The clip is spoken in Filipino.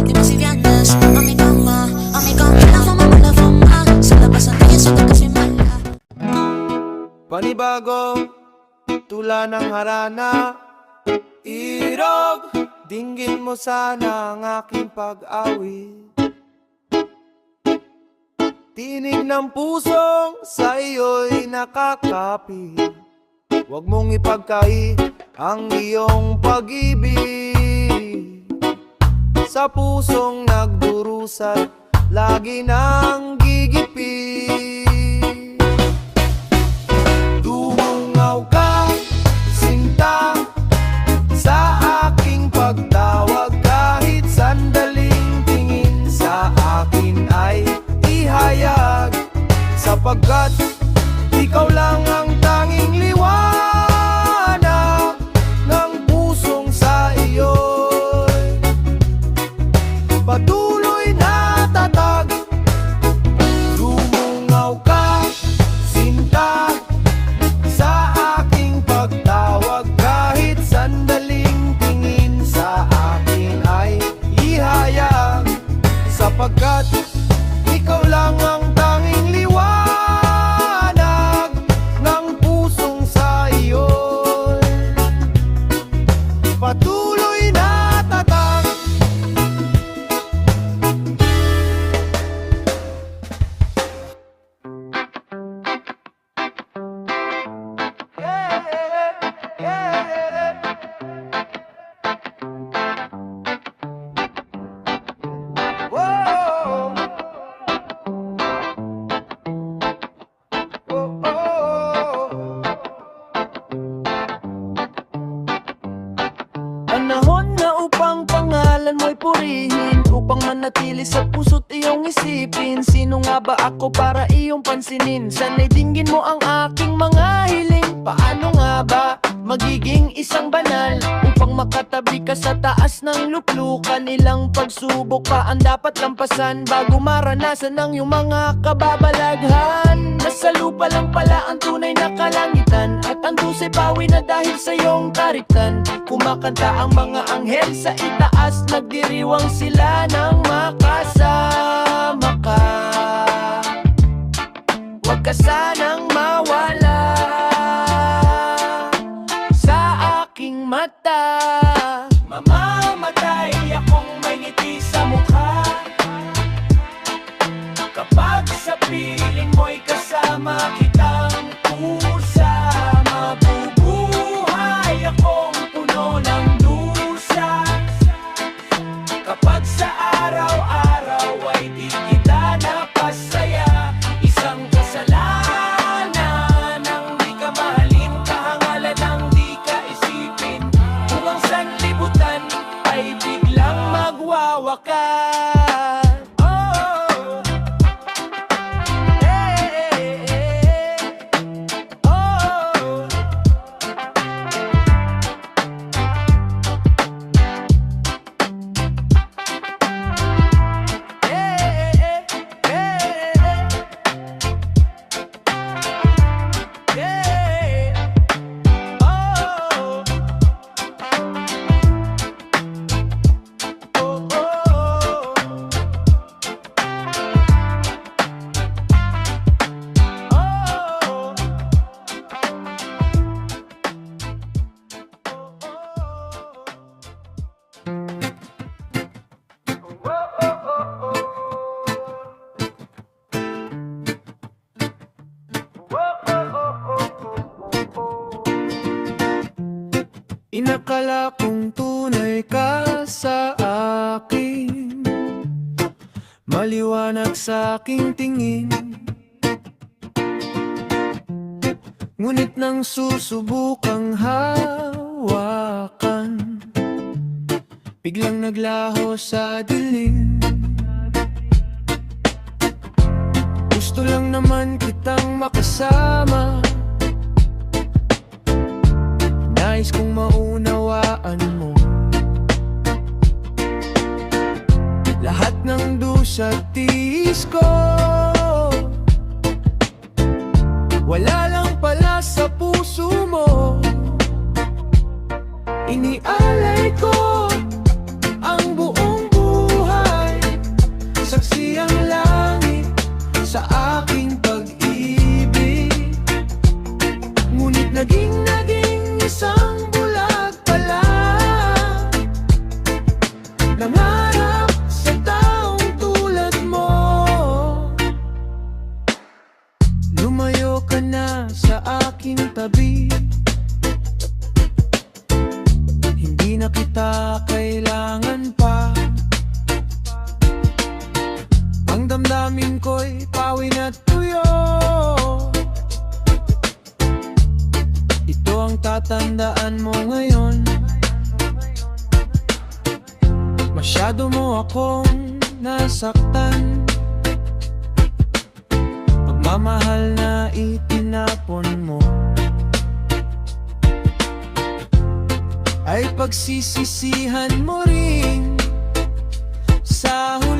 Di ba si Viandas, wala forma sa labas ang tingin sugat kasi mala. Panibago, tula ng harana, irog, dinggin mo sana ang aking pag-awit. Tinig ng pusong sa iyo'y nakakapit. Huwag mong ipagkait ang iyong pag-ibig sa pusong nagdurusat, lagi nang gigipit. Dumungaw ka, sinta, sa aking pagtawag. Kahit sandaling tingin sa akin ay ihayag, sapagkat ikaw lang ang tanging liwanag ng pusong sa iyo'y patuloy na tatag. Dumungaw ka, sinta, sa aking pagtawag. Kahit sandaling tingin sa akin ay ihayag, sapagkat ikaw lang ang tanging liwanag ng pusong sa iyo'y patuloy na tatag. Whoa. Panahon na upang pangalan mo'y purihin, upang manatili sa puso't iyong isipin. Sino nga ba ako para iyong pansinin? Sana'y dinggin mo ang aking mga hiling. Paano nga ba magiging isang banal upang makatabi ka sa taas ng luklukan? Ilang pagsubok pa ang dapat lampasan bago maranasan ang iyong mga kababalaghan. Nasa lupa lang pala ang tunay na kalangitan, at ang dusay pawi na dahil sa iyong kariktan. Kumakanta ang mga anghel sa itaas, nagdiriwang sila nang makasama ka. Huwag ka sanang mawala sa aking mata. Mamamatay akong may ngiti sa mukha kapag sa piling mo'y kasama kitang pusa. Mabubuhay akong puno ng dusa kapag sa araw-araw ay di kita napasaya. Isang kasalanan ang di ka mahalin, kahangalan ang di ka isipin, kung ang sanlibutan ay biglang magwawakas. Inakala kong tunay ka sa akin, maliwanag sa aking tingin. Ngunit nang susubukang hawakan, biglang naglaho sa dilim. Gusto lang naman kitang makasama, nais kong maunawaan mo lahat ng dusa at tiis ko. Wala lang pala sa puso mo, inialay ko ang buong buhay. nangarap sa taong tulad mo. Lumayo ka na sa aking tabi, hindi na kita kailangan pa. Ang damdamin ko'y pawin at tuyo. Ito ang tatandaan mo ngayon. Masyado mo akong nasaktan, pagmamahal na itinapon mo ay pagsisisihan mo rin sa huli.